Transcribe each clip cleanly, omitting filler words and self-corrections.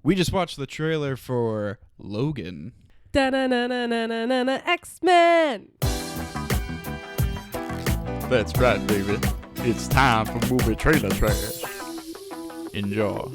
We just watched the trailer for Logan. Da-na-na-na-na-na-na, X-Men! That's right, baby. It's time for movie trailer trash. Enjoy.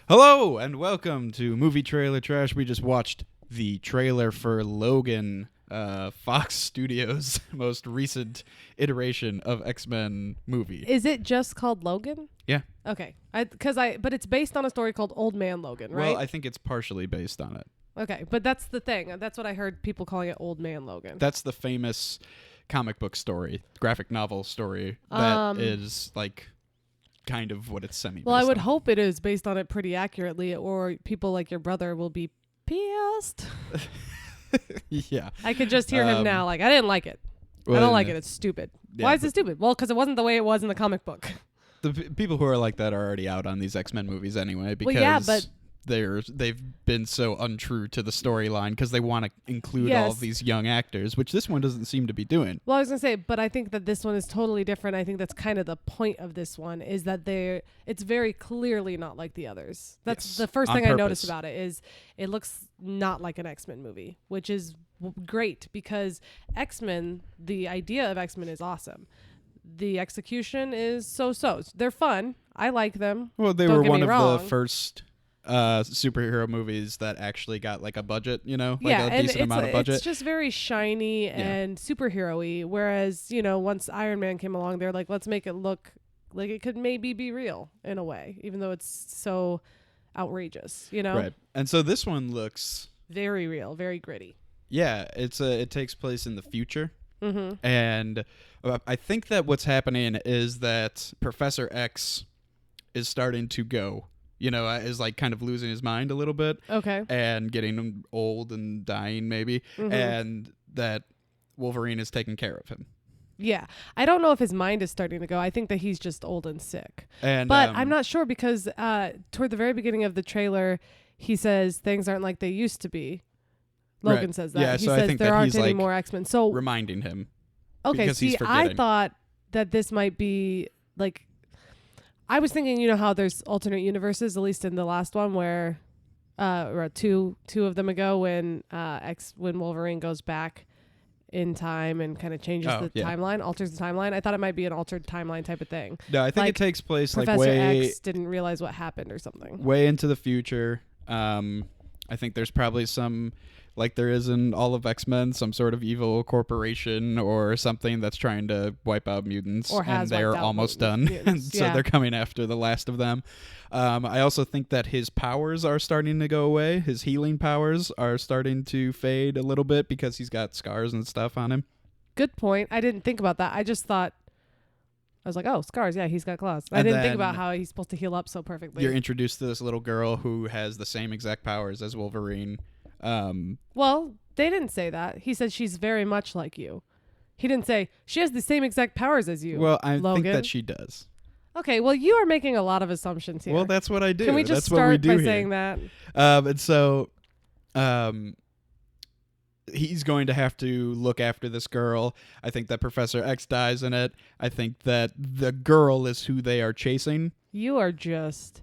Hello, and welcome to Movie Trailer Trash. We just watched the trailer for Logan, Fox Studios' most recent iteration of X-Men movie. Is it just called Logan? Yeah. Okay. But it's based on a story called Old Man Logan, right? Well, I think it's partially based on it. Okay, but that's the thing. That's what I heard people calling it Old Man Logan. That's the famous comic book story, graphic novel story that is like kind of what it's semi-based Well, I would on. hope it is based on it pretty accurately, or people like your brother will be pissed. Yeah. I could just hear him now. Like, I didn't like it. I don't like it. It's stupid. Yeah, Why is it stupid? Well, because it wasn't the way it was in the comic book. The people who are like that are already out on these X-Men movies anyway, because Well, yeah, but they've been so untrue to the storyline because they want to include all of these young actors, which this one doesn't seem to be doing. Well, I was going to say, but I think that this one is totally different. I think that's kind of the point of this one, is that it's very clearly not like the others. That's the first thing I noticed about it, is it looks not like an X-Men movie, which is great because X-Men, the idea of X-Men is awesome. The execution is so-so. They're fun. I like them. Well, they were one of the first superhero movies that actually got like a budget, like a decent amount of budget. It's just very shiny and superhero-y, whereas, once Iron Man came along, they're like, let's make it look like it could maybe be real in a way, even though it's so outrageous, Right. And so this one looks very real, very gritty. Yeah, it takes place in the future. Mm-hmm. And I think that what's happening is that Professor X is starting to go, is like kind of losing his mind a little bit. Okay. And getting old and dying maybe. Mm-hmm. And that Wolverine is taking care of him. Yeah. I don't know if his mind is starting to go. I think that he's just old and sick. But I'm not sure because toward the very beginning of the trailer, he says things aren't like they used to be. Logan says that. Yeah, he so says I think there that aren't he's any like more X-Men. So reminding him. Okay, because he's see, forgetting. I thought that this might be like, I was thinking, how there's alternate universes, at least in the last one, where, or two of them ago, when Wolverine goes back in time and kind of changes the timeline, alters the timeline. I thought it might be an altered timeline type of thing. No, I think it takes place Professor like way X didn't realize what happened or something. Way into the future. I think there's probably some, like there is in all of X-Men, some sort of evil corporation or something that's trying to wipe out mutants, or has and they're almost done, and so they're coming after the last of them. I also think that his powers are starting to go away. His healing powers are starting to fade a little bit because he's got scars and stuff on him. Good point. I didn't think about that. I just thought, I was like, oh, scars. Yeah, he's got claws. I didn't think about how he's supposed to heal up so perfectly. You're introduced to this little girl who has the same exact powers as Wolverine. Well, they didn't say that. He said she's very much like you. He didn't say she has the same exact powers as you. Well, I Logan. think that she does. Okay, well, you are making a lot of assumptions here. Well, that's what I do. Can we just start by saying that? And so, he's going to have to look after this girl. I think that Professor X dies in it. I think that the girl is who they are chasing. You are just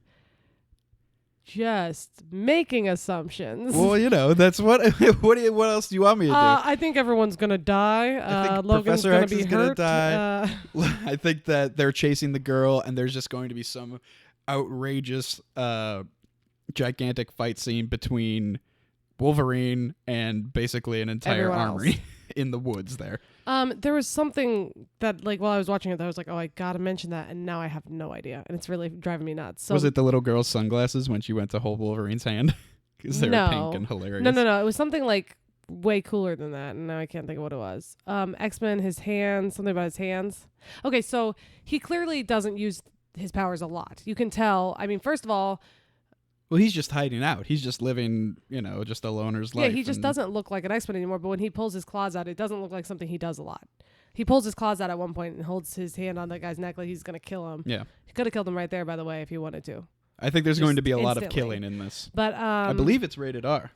making assumptions. Well, that's what. What else do you want me to do? I think everyone's gonna die. I think Logan's Professor gonna X be is hurt. gonna die. I think that they're chasing the girl, and there's just going to be some outrageous, gigantic fight scene between Wolverine and basically an entire army in the woods there. There was something that, like, while I was watching it, that I was like, oh, I gotta mention that, and now I have no idea, and it's really driving me nuts. So was it the little girl's sunglasses when she went to hold Wolverine's hand? Because they were pink and hilarious. No. It was something like way cooler than that, and now I can't think of what it was. X-Men, his hands, something about his hands. Okay, so he clearly doesn't use his powers a lot. You can tell. I mean, first of all, well, he's just hiding out. He's just living, just a loner's life. Yeah, he just doesn't look like an X-Men anymore, but when he pulls his claws out, it doesn't look like something he does a lot. He pulls his claws out at one point and holds his hand on that guy's neck like he's going to kill him. Yeah. He could have killed him right there, by the way, if he wanted to. I think there's going to be a lot of instantly. killing in this. But I believe it's rated R.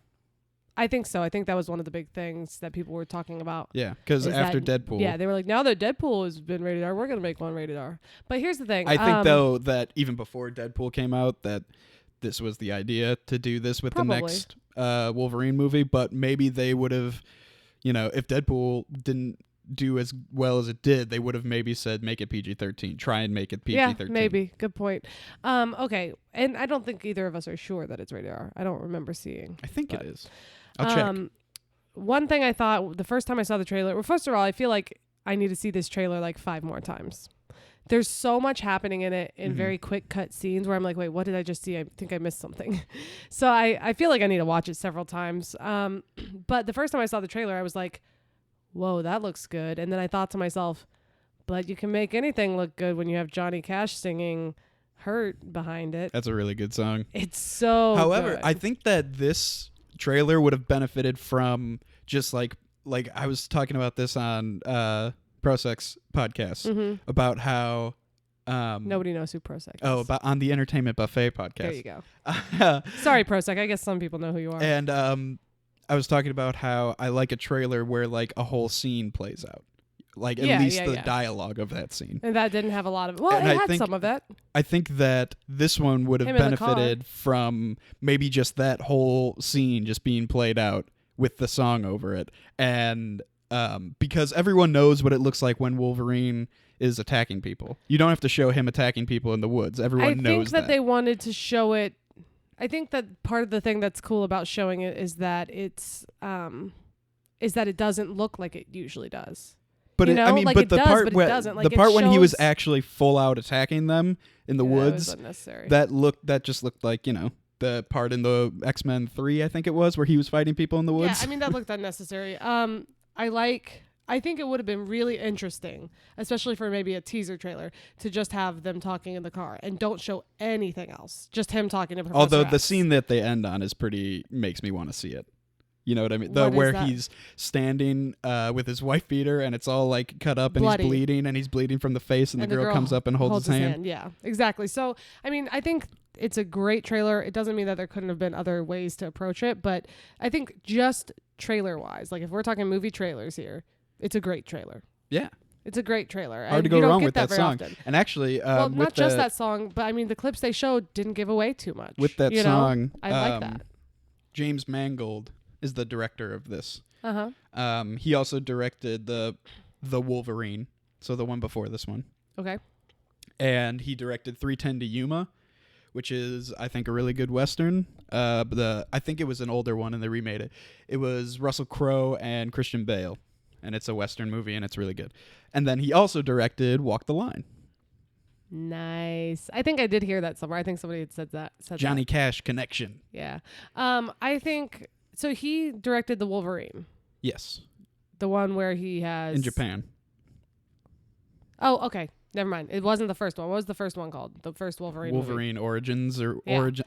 I think so. I think that was one of the big things that people were talking about. Yeah, because after Deadpool. Yeah, they were like, now that Deadpool has been rated R, we're going to make one rated R. But here's the thing. I think, though, that even before Deadpool came out, that this was the idea to do this with Probably. the next Wolverine movie, but maybe they would have, if Deadpool didn't do as well as it did, they would have maybe said make it PG-13. Try and make it PG-13. Yeah, maybe. Good point. Okay, and I don't think either of us are sure that it's rated R. I don't remember seeing. I think it is. I'll check. One thing I thought the first time I saw the trailer, well, first of all, I feel like I need to see this trailer like 5 more times. There's so much happening in it in very quick cut scenes where I'm like, wait, what did I just see? I think I missed something. So I feel like I need to watch it several times. But the first time I saw the trailer, I was like, whoa, that looks good. And then I thought to myself, but you can make anything look good when you have Johnny Cash singing Hurt behind it. That's a really good song. It's so However, good. I think that this trailer would have benefited from just like I was talking about this on ProSex podcast about how nobody knows who ProSec is. Oh, about on the Entertainment Buffet podcast. There you go. Sorry, ProSec. I guess some people know who you are. And I was talking about how I like a trailer where like a whole scene plays out. Like at least the dialogue of that scene. And that didn't have a lot of it. Well, and it had some of that. I think that this one would have benefited from maybe just that whole scene just being played out with the song over it. And because everyone knows what it looks like when Wolverine is attacking people. You don't have to show him attacking people in the woods. Everyone knows that. I think that they wanted to show it. I think that part of the thing that's cool about showing it is that it doesn't look like it usually does. But the part when he was actually full out attacking them in the woods, that was unnecessary. That just looked like, the part in the X-Men 3, I think it was, where he was fighting people in the woods. Yeah, I mean, that looked unnecessary. I think it would have been really interesting, especially for maybe a teaser trailer, to just have them talking in the car and don't show anything else. Just him talking to Professor Although X. the scene that they end on makes me want to see it. You know what I mean? Where he's standing with his wife beater and it's all like cut up and bloody. He's bleeding and he's bleeding from the face and the girl comes up and holds his hand. Yeah, exactly. So, I mean, I think it's a great trailer. It doesn't mean that there couldn't have been other ways to approach it, but I think just trailer-wise, like if we're talking movie trailers here, it's a great trailer. Yeah. It's a great trailer. Hard to go wrong with that song. Often. And actually, well, not just that song, but I mean, the clips they showed didn't give away too much. With that song, I like that. James Mangold is the director of this. Uh-huh. He also directed the Wolverine, so the one before this one. Okay. And he directed 3:10 to Yuma, which is, I think, a really good Western. I think it was an older one and they remade it. It was Russell Crowe and Christian Bale. And it's a Western movie, and it's really good. And then he also directed Walk the Line. Nice. I think I did hear that somewhere. I think somebody had said that. Johnny Cash connection. Yeah. I think... So he directed the Wolverine. Yes. The one where he has... In Japan. Oh, okay. Never mind. It wasn't the first one. What was the first one called? The first Wolverine movie? Origins or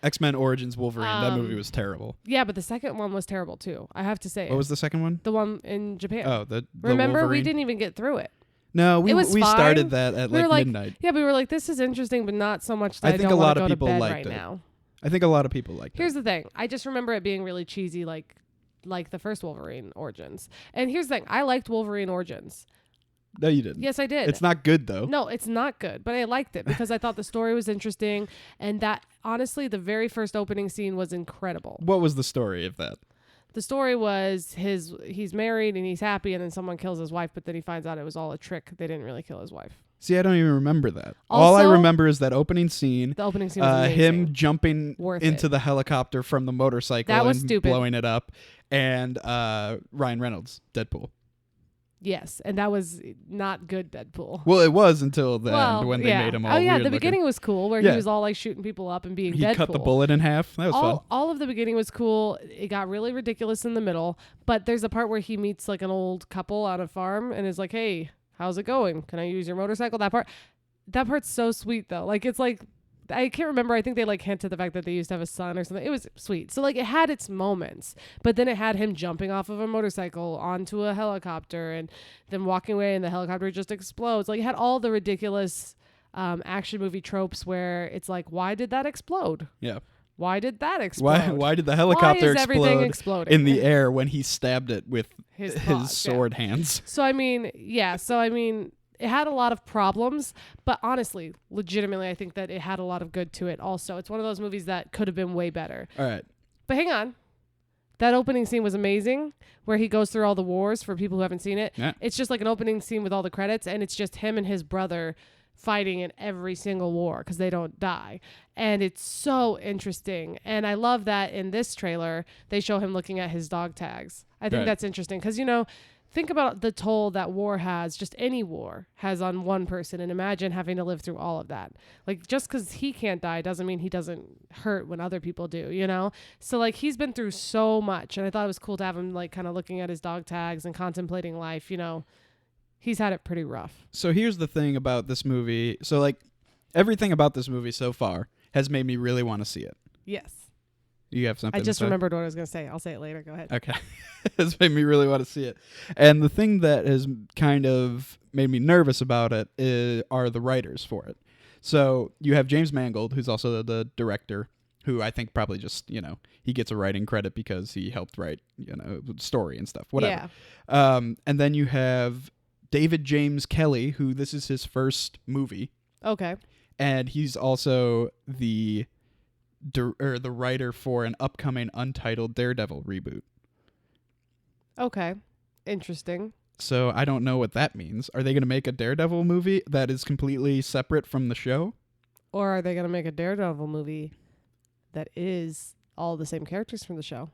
X-Men Origins Wolverine. That movie was terrible. Yeah, but the second one was terrible too. I have to say. What was the second one? The one in Japan. Oh, the Remember, Wolverine? we didn't even get through it. No, we started that at like midnight. Yeah, we were like, this is interesting, but not so much that I think don't want to go to bed right now. I think a lot of people liked it. Here's the thing. I just remember it being really cheesy, like the first Wolverine Origins. And here's the thing. I liked Wolverine Origins. No, you didn't. Yes, I did. It's not good, though. No, it's not good, but I liked it because I thought the story was interesting, and that, honestly, the very first opening scene was incredible. What was the story of that? The story was he's married and he's happy, and then someone kills his wife, but then he finds out it was all a trick. They didn't really kill his wife. See, I don't even remember that. Also, all I remember is that opening scene. The opening scene was amazing. Him jumping into the helicopter from the motorcycle and stupid. Blowing it up, and Ryan Reynolds, Deadpool. Yes, and that was not good Deadpool. Well, it was until the end when they made him all weird the beginning looking. Was cool, where he was all like shooting people up and being Deadpool. He cut the bullet in half. That was fun. All of the beginning was cool. It got really ridiculous in the middle, but there's a part where he meets like an old couple on a farm and is like, hey, how's it going? Can I use your motorcycle? That part's so sweet, though. Like, it's like, I can't remember. I think they like hinted the fact that they used to have a son or something. It was sweet. So like it had its moments, but then it had him jumping off of a motorcycle onto a helicopter and then walking away and the helicopter just explodes. Like it had all the ridiculous action movie tropes where it's like, why did that explode? Yeah. Why did that explode? Why did the helicopter explode in the air when he stabbed it with his sword hands? So I mean, it had a lot of problems, but honestly, legitimately, I think that it had a lot of good to it also. It's one of those movies that could have been way better. All right. But hang on. That opening scene was amazing, where he goes through all the wars for people who haven't seen it. Yeah. It's just like an opening scene with all the credits, and it's just him and his brother fighting in every single war because they don't die. And it's so interesting. And I love that in this trailer, they show him looking at his dog tags. I think that's interesting because, think about the toll that war has, just any war has on one person, and imagine having to live through all of that. Like, just because he can't die doesn't mean he doesn't hurt when other people do, So, like, he's been through so much, and I thought it was cool to have him, like, kind of looking at his dog tags and contemplating life, He's had it pretty rough. So here's the thing about this movie. So, like, everything about this movie so far has made me really want to see it. Yes. You have something I just to say? remembered what I was going to say. I'll say it later. Go ahead. Okay. It's made me really want to see it. And the thing that has kind of made me nervous about it are the writers for it. So you have James Mangold, who's also the director, who I think probably just, he gets a writing credit because he helped write, story and stuff, whatever. Yeah. And then you have David James Kelly, who this is his first movie. Okay. And he's also the writer for an upcoming untitled Daredevil reboot. Okay. Interesting. So I don't know what that means. Are they going to make a Daredevil movie that is completely separate from the show? Or are they going to make a Daredevil movie that is all the same characters from the show?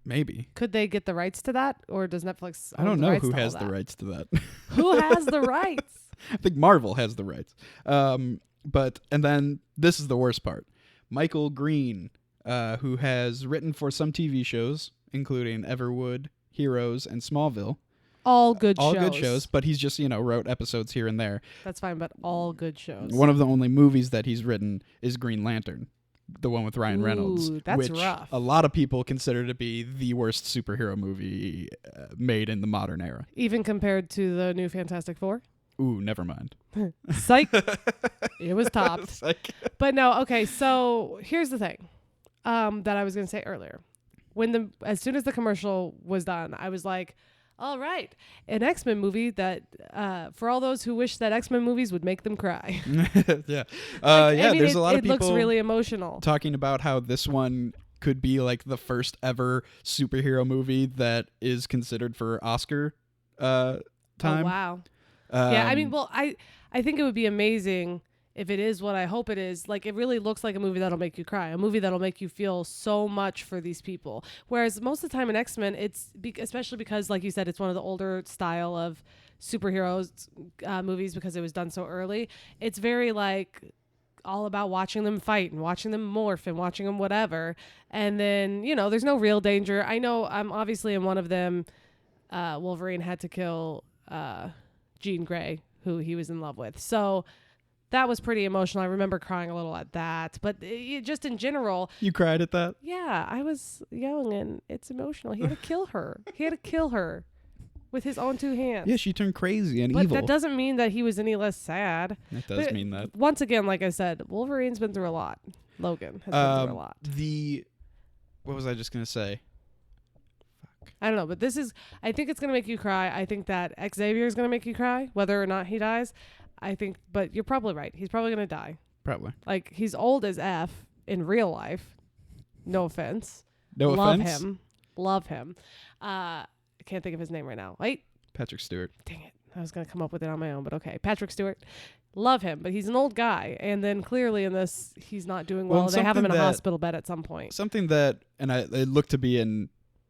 Maybe. Could they get the rights to that? Or does Netflix I don't know who has the rights to that. Who has the rights? I think Marvel has the rights. And then this is the worst part. Michael Green, who has written for some TV shows, including Everwood, Heroes, and Smallville. All good shows, but he's just, wrote episodes here and there. That's fine, but all good shows. One of the only movies that he's written is Green Lantern, the one with Ryan Reynolds. That's which rough. A lot of people consider to be the worst superhero movie made in the modern era. Even compared to the new Fantastic Four? Ooh, never mind. Psych. It was topped. Psych. But no, okay, so here's the thing that I was going to say earlier. As soon as the commercial was done, I was like, all right, an X-Men movie that for all those who wish that X-Men movies would make them cry. Yeah. There's a lot of people it looks really emotional. Talking about how this one could be like the first ever superhero movie that is considered for Oscar time. Oh, wow. Yeah, I think it would be amazing if it is what I hope it is. Like, it really looks like a movie that'll make you cry, a movie that'll make you feel so much for these people. Whereas most of the time in X-Men, it's especially because, like you said, it's one of the older style of superheroes movies because it was done so early. It's very like all about watching them fight and watching them morph and watching them whatever. And then, there's no real danger. I know obviously in one of them, Wolverine had to kill Jean Grey, who he was in love with. So that was pretty emotional. I remember crying a little at that. But just in general. You cried at that? Yeah, I was young and it's emotional. He had to kill her. He had to kill her with his own two hands. Yeah, she turned crazy and but evil. But that doesn't mean that he was any less sad. It does mean that. Once again, like I said, Wolverine's been through a lot. Logan has been through a lot. What was I just going to say? I don't know, but I think it's going to make you cry. I think that Xavier is going to make you cry, whether or not he dies. But you're probably right. He's probably going to die. Probably. Like, he's old as F in real life. No offense. Love him. I can't think of his name right now. Wait. Patrick Stewart. Dang it. I was going to come up with it on my own, but okay. Patrick Stewart. Love him, but he's an old guy. And then clearly in this, he's not doing well. They have him in a hospital bed at some point. Something that, it looked to be in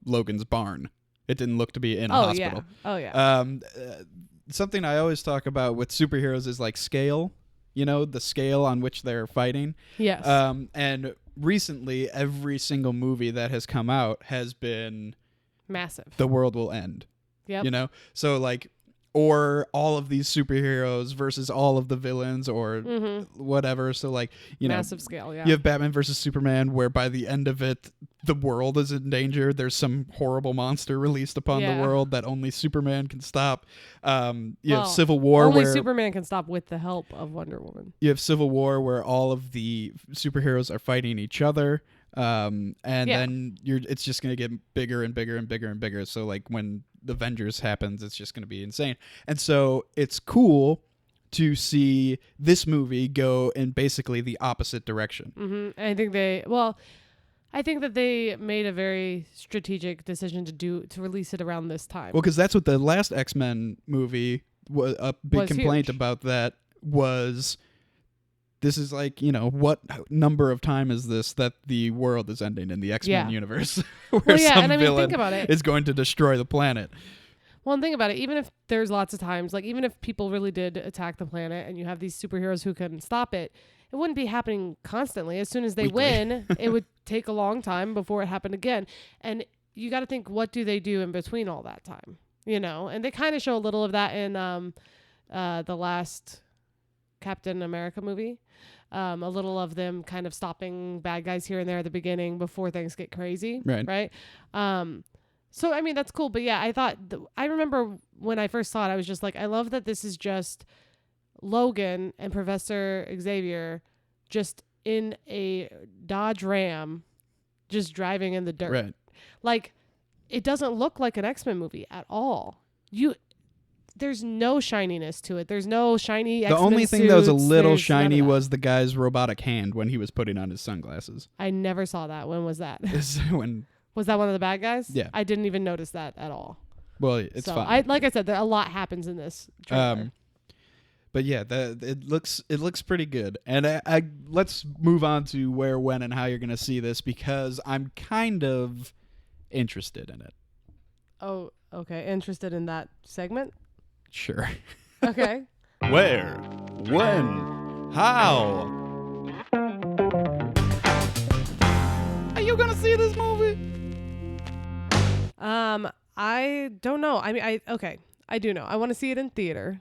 Logan's barn. It didn't look to be in a hospital. Yeah. Oh, yeah. Something I always talk about with superheroes is like scale, the scale on which they're fighting. Yes. And recently, every single movie that has come out has been massive. The world will end. Yep. So like, or all of these superheroes versus all of the villains or whatever. So like, massive scale. Yeah. You have Batman versus Superman, where by the end of it, the world is in danger. There's some horrible monster released upon the world that only Superman can stop. You have Civil War, only where Superman can stop with the help of Wonder Woman. You have Civil War, where all of the superheroes are fighting each other. Then it's just going to get bigger and bigger and bigger and bigger. So like when the Avengers happens, it's just going to be insane. And so it's cool to see this movie go in basically the opposite direction. Mm-hmm. I think that they made a very strategic decision to release it around this time. Well, because that's what the last X-Men movie was. A big complaint huge. about that was, this is like, what number of time is this that the world is ending in the X-Men universe, where some villain think about it. is going to destroy the planet. Well, and think about it. Even if there's lots of times, like even if people really did attack the planet and you have these superheroes who can stop it, it wouldn't be happening constantly. As soon as they win, it would take a long time before it happened again. And you got to think, what do they do in between all that time? And they kind of show a little of that in the last Captain America movie. A little of them kind of stopping bad guys here and there at the beginning before things get crazy. Right. So, I mean, that's cool. But yeah, I remember when I first saw it, I was just like, I love that this is just Logan and Professor Xavier just in a Dodge Ram, just driving in the dirt. Right. Like, it doesn't look like an X-Men movie at all. There's no shininess to it. There's no shiny X-Men The only thing that was a suits. little There's shiny none of that. was the guy's robotic hand when he was putting on his sunglasses. I never saw that. When was that? When Was that one of the bad guys? Yeah. I didn't even notice that at all. Well, it's fine. Like I said, a lot happens in this trailer. But yeah, it looks pretty good. And I let's move on to where, when, and how you're going to see this, because I'm kind of interested in it. Oh, okay. Interested in that segment? Sure. Okay. Where, when, how? Are you going to see this movie? I don't know. I mean, I do know. I want to see it in theater.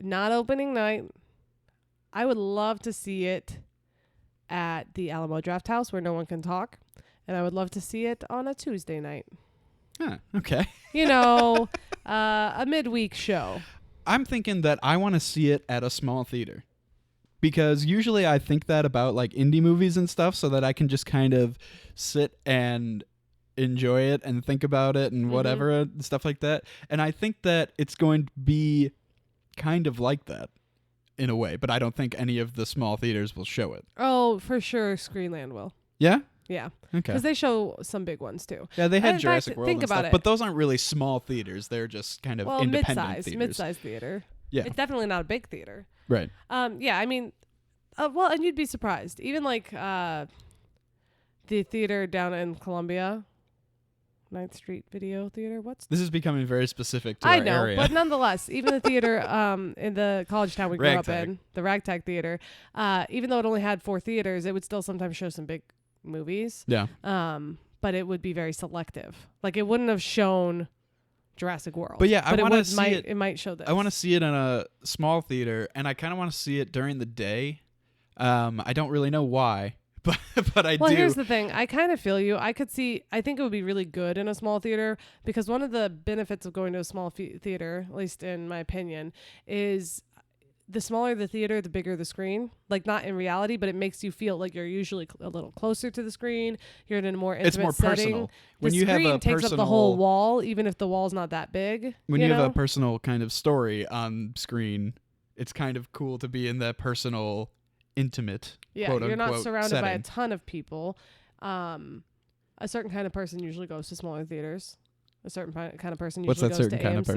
Not opening night. I would love to see it at the Alamo Draft House where no one can talk. And I would love to see it on a Tuesday night. Huh, okay. A midweek show. I'm thinking that I want to see it at a small theater. Because usually I think that about like indie movies and stuff, so that I can just kind of sit and enjoy it and think about it and whatever and stuff like that. And I think that it's going to be kind of like that in a way, but I don't think any of the small theaters will show it. Oh, for sure Screenland will. Yeah? Yeah. Okay. Because they show some big ones too. Yeah, they had Jurassic World think and about stuff, it. but those aren't really small theaters. They're just kind of independent theaters. Mid-size theater. Yeah. It's definitely not a big theater. Right. Yeah, I mean, and you'd be surprised. Even like the theater down in Columbia, 9th Street Video Theater. This is becoming very specific to I our know, area. but nonetheless, even the theater in the college town we grew up in, the Ragtag Theater, even though it only had 4 theaters, it would still sometimes show some big movies. Yeah. But it would be very selective. Like it wouldn't have shown Jurassic World. But yeah, I want to see it. It might show this. I want to see it in a small theater, and I kind of want to see it during the day. I don't really know why, but I do. Well, here's the thing. I kind of feel you. I think it would be really good in a small theater, because one of the benefits of going to a small theater, at least in my opinion, is the smaller the theater, the bigger the screen. Like not in reality, but it makes you feel like you're usually a little closer to the screen. You're in a more intimate It's more setting. personal. When The you have screen a takes up the whole wall, even if the wall's not that big. When you have a personal kind of story on screen, it's kind of cool to be in that personal, intimate, quote you're not unquote, surrounded by a setting. ton of people. A certain kind of person usually goes to smaller theaters. A certain kind of person What's usually that goes certain to kind AMC's. of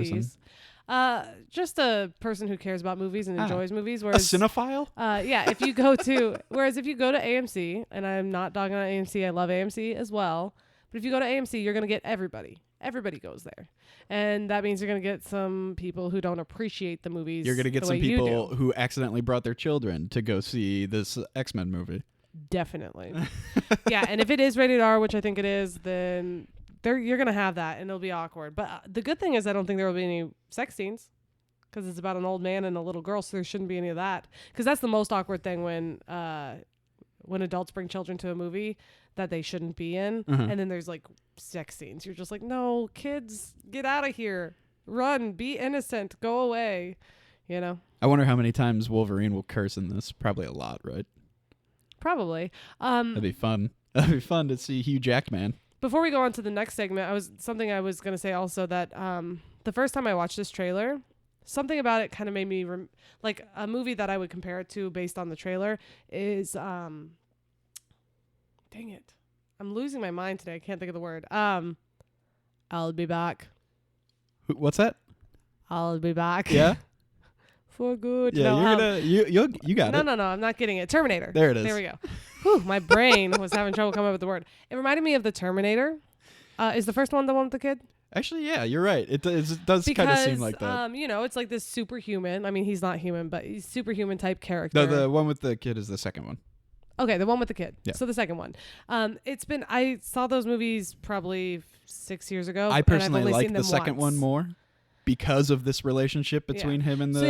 person? Just a person who cares about movies and enjoys movies. A Whereas, cinephile? yeah, if you go to AMC, and I'm not dogging on AMC, I love AMC as well. But if you go to AMC, you're going to get everybody. Everybody goes there. And that means you're going to get some people who don't appreciate the movies. You're going to get some people who accidentally brought their children to go see this X-Men movie. Definitely. Yeah, and if it is rated R, which I think it is, then you're going to have that, and it'll be awkward. But the good thing is I don't think there will be any sex scenes, because it's about an old man and a little girl, so there shouldn't be any of that. Because that's the most awkward thing when adults bring children to a movie that they shouldn't be in, and then there's like sex scenes. You're just like, no, kids, get out of here. Run, be innocent, go away. I wonder how many times Wolverine will curse in this. Probably a lot, right? Probably. That'd be fun. That'd be fun to see Hugh Jackman. Before we go on to the next segment, I was going to say also that the first time I watched this trailer, something about it kind of made me like a movie that I would compare it to based on the trailer is dang it, I'm losing my mind today. I can't think of the word. I'll be back. What's that? I'll be back. Yeah. For good. Yeah, no, you got it. No, I'm not getting it. Terminator. There it is. There we go. Whew, my brain was having trouble coming up with the word. It reminded me of the Terminator. Is the first one the one with the kid? Actually, yeah, you're right. It does kind of seem like that. It's like this superhuman. I mean, he's not human, but he's superhuman type character. No, the one with the kid is the second one. Okay, the one with the kid. Yeah. So the second one. I saw those movies probably 6 years ago. I personally like the second one more because of this relationship between him and the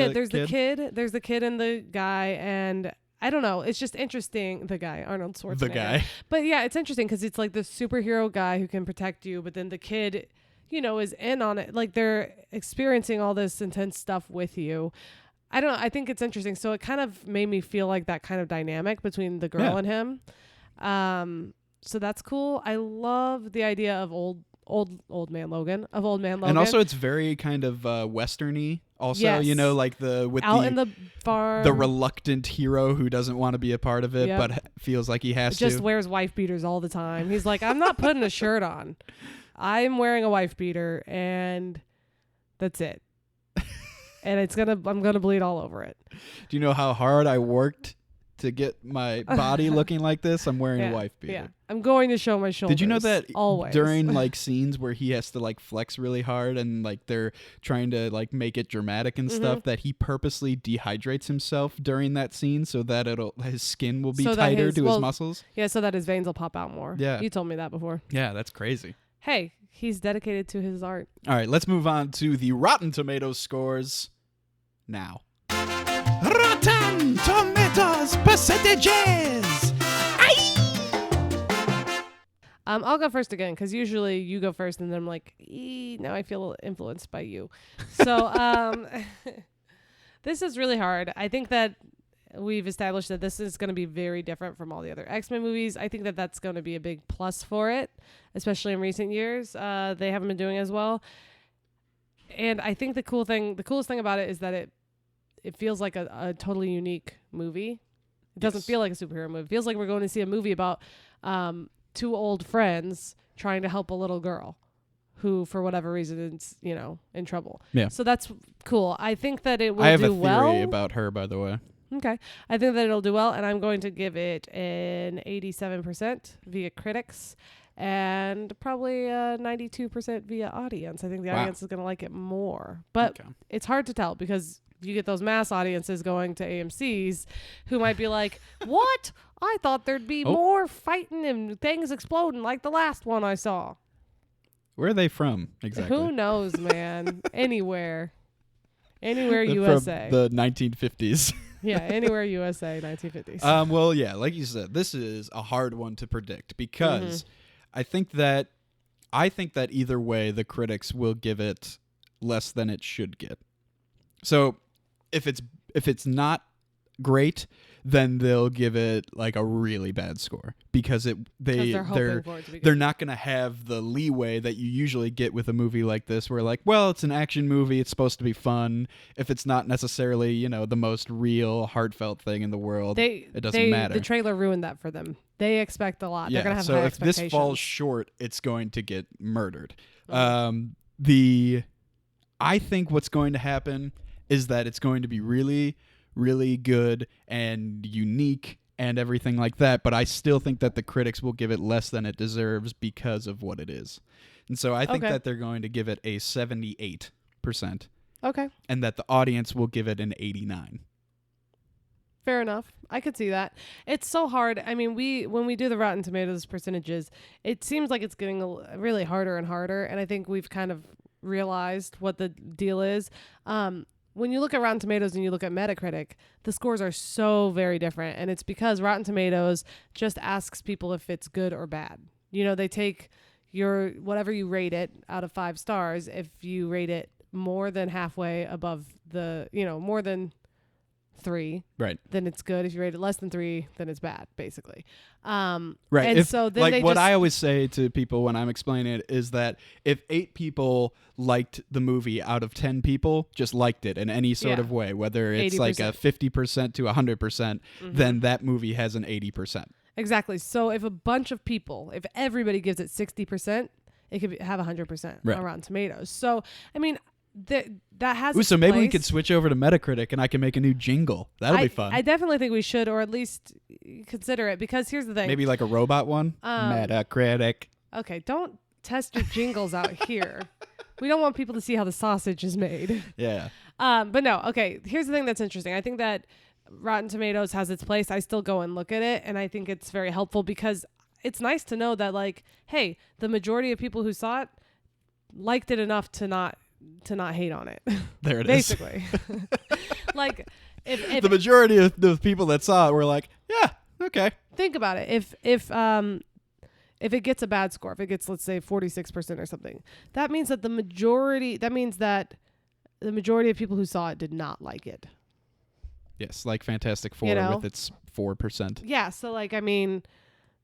kid. There's the kid and the guy, and I don't know. It's just interesting. The guy, Arnold Schwarzenegger. The guy. But yeah, it's interesting because it's like the superhero guy who can protect you, but then the kid, is in on it. Like they're experiencing all this intense stuff with you. I don't know. I think it's interesting. So it kind of made me feel like that kind of dynamic between the girl and him. So that's cool. I love the idea of old man Logan. And also it's very kind of western-y also, yes. like with out in the farm, the reluctant hero who doesn't want to be a part of it but feels like he has to. Just wears wife beaters all the time. He's like, I'm not putting a shirt on. I'm wearing a wife beater and that's it. And I'm gonna bleed all over it. Do you know how hard I worked to get my body looking like this? I'm wearing a wife beater. Yeah. I'm going to show my shoulders. Did you know that always during like scenes where he has to like flex really hard and like they're trying to like make it dramatic and stuff, that he purposely dehydrates himself during that scene so that his skin will be tighter to his muscles? Yeah, so that his veins will pop out more. Yeah. You told me that before. Yeah, that's crazy. Hey, he's dedicated to his art. All right, let's move on to the Rotten Tomatoes scores now. Rotten Tomatoes percentages. I'll go first again because usually you go first and then I'm like, now I feel influenced by you. So this is really hard. I think that we've established that this is going to be very different from all the other X-Men movies. I think that that's going to be a big plus for it, especially in recent years. They haven't been doing as well. And I think the coolest thing about it is that it feels like a totally unique movie. It doesn't feel like a superhero movie. It feels like we're going to see a movie about two old friends trying to help a little girl who, for whatever reason, is, in trouble. Yeah. So that's cool. I think that it will do well. I have a theory about her, by the way. Okay. I think that it'll do well, and I'm going to give it an 87% via critics and probably 92% via audience. I think the audience is going to like it more. But it's hard to tell because you get those mass audiences going to AMC's who might be like, what? I thought there'd be more fighting and things exploding like the last one I saw. Where are they from exactly? Who knows, man? Anywhere USA. From the 1950s. Yeah, anywhere USA, 1950s. Well, yeah, like you said, this is a hard one to predict because I think that either way, the critics will give it less than it should get. So if it's not great, then they'll give it like a really bad score because they're not going to have the leeway that you usually get with a movie like this where like, well, it's an action movie, it's supposed to be fun. If it's not necessarily, the most real heartfelt thing in the world, it doesn't matter. The trailer ruined that for them. They expect a lot. They're going to have high expectations. So if this falls short, it's going to get murdered. I think what's going to happen is that it's going to be really, really good and unique and everything like that, but I still think that the critics will give it less than it deserves because of what it is. And so I think that they're going to give it a 78%. Okay. And that the audience will give it an 89%. Fair enough. I could see that. It's so hard. I mean, when we do the Rotten Tomatoes percentages, it seems like it's getting really harder and harder, and I think we've kind of realized what the deal is. When you look at Rotten Tomatoes and you look at Metacritic, the scores are so very different. And it's because Rotten Tomatoes just asks people if it's good or bad. They take your whatever you rate it out of 5 stars. If you rate it more than halfway above more than 3, right, then it's good. If you rate it less than 3, then it's bad, basically. Right. And so then like what I always say to people when I'm explaining it is that if 8 people liked the movie out of 10 people just liked it in any sort of way, whether it's 80%. Like a 50% to 100%, then that movie has an 80%. Exactly. So if a bunch of people, if everybody gives it 60%, it could have 100% on Rotten Tomatoes. So, I mean, that has so maybe we could switch over to Metacritic and I can make a new jingle. That'll be fun. I definitely think we should, or at least consider it, because here's the thing. Maybe like a robot one? Metacritic. Okay, don't test your jingles out here. We don't want people to see how the sausage is made. Yeah. But no, okay, here's the thing that's interesting. I think that Rotten Tomatoes has its place. I still go and look at it, and I think it's very helpful because it's nice to know that, like, hey, the majority of people who saw it liked it enough to not hate on it. There it basically. Like, if the majority of the people that saw it were like, yeah, okay. Think about it. If it gets a bad score, if it gets, let's say, 46% or something, that means that the majority of people who saw it did not like it. Yes, like Fantastic Four with its 4%. Yeah, so like, I mean,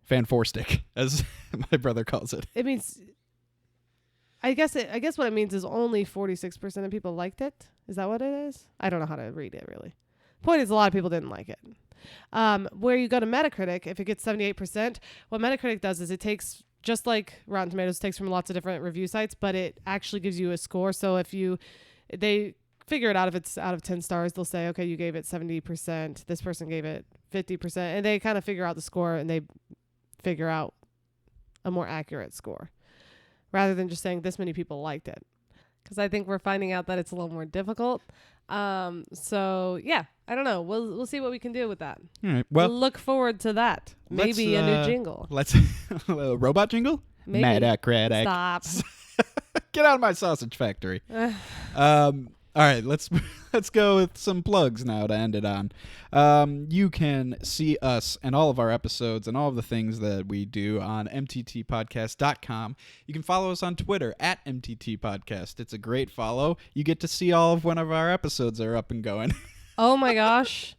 Fan Four Stick, as my brother calls it. It means, I guess what it means is only 46% of people liked it. Is that what it is? I don't know how to read it really. Point is, a lot of people didn't like it. Where you go to Metacritic, if it gets 78%, what Metacritic does is it takes, just like Rotten Tomatoes takes from lots of different review sites, but it actually gives you a score. So if they figure it out, if it's out of 10 stars, they'll say, okay, you gave it 70%, this person gave it 50%, and they kind of figure out the score, and they figure out a more accurate score rather than just saying this many people liked it, because I think we're finding out that it's a little more difficult. So yeah, I don't know, we'll see what we can do with that. All right, well, we'll look forward to that. Maybe a new jingle. Let's a robot jingle. Maybe. Metacritic. Stop. Get out of my sausage factory. All right, let's go with some plugs now to end it on. You can see us and all of our episodes and all of the things that we do on mttpodcast.com. You can follow us on Twitter at mttpodcast. It's a great follow. You get to see all of one of our episodes are up and going. Oh my gosh.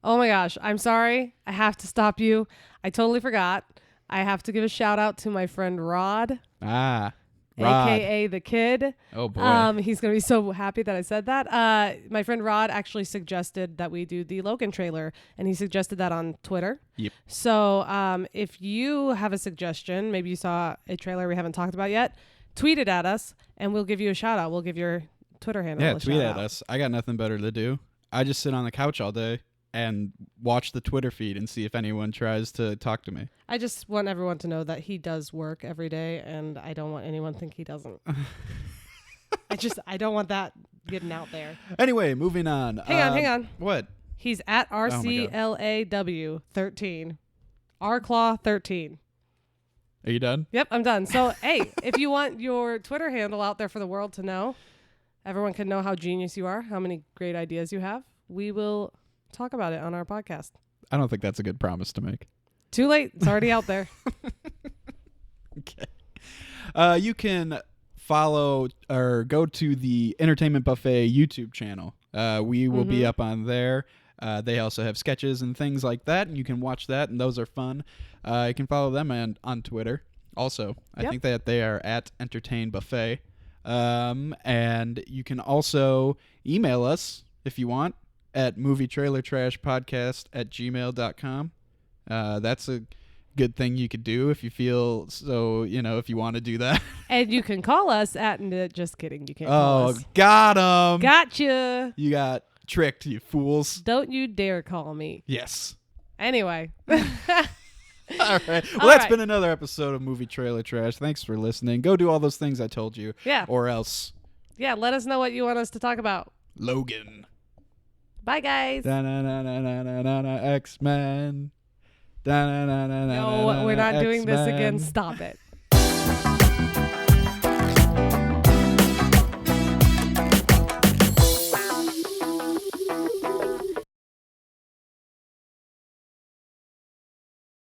I'm sorry. I have to stop you. I totally forgot. I have to give a shout out to my friend Rod. Rod. AKA the kid. Oh boy. He's going to be so happy that I said that. My friend Rod actually suggested that we do the Logan trailer, and he suggested that on Twitter. Yep. So if you have a suggestion, maybe you saw a trailer we haven't talked about yet, tweet it at us and we'll give you a shout out. We'll give your Twitter handle a tweet shout at us. I got nothing better to do. I just sit on the couch all day and watch the Twitter feed and see if anyone tries to talk to me. I just want everyone to know that he does work every day, and I don't want anyone to think he doesn't. I don't want that getting out there. Anyway, moving on. Hang on. What? He's at RCLAW 13. RClaw 13. Are you done? Yep, I'm done. So, hey, if you want your Twitter handle out there for the world to know, everyone can know how genius you are, how many great ideas you have, we will talk about it on our podcast. I don't think that's a good promise to make. Too late. It's already out there. Okay. You can follow or go to the Entertainment Buffet YouTube channel. We will be up on there. They also have sketches and things like that, and you can watch that, and those are fun. You can follow them on Twitter also. I think that they are at Entertain Buffet. And you can also email us if you want at movietrailertrashpodcast@gmail.com. That's a good thing you could do if you feel so, if you want to do that. And you can call us at, just kidding, you can't call us. Oh, got him. Gotcha. You got tricked, you fools. Don't you dare call me. Yes. Anyway. All right. Well, that's been another episode of Movie Trailer Trash. Thanks for listening. Go do all those things I told you. Yeah. Or else. Yeah, let us know what you want us to talk about. Logan. Bye, guys. X-Men. No, we're not doing this again. Stop it.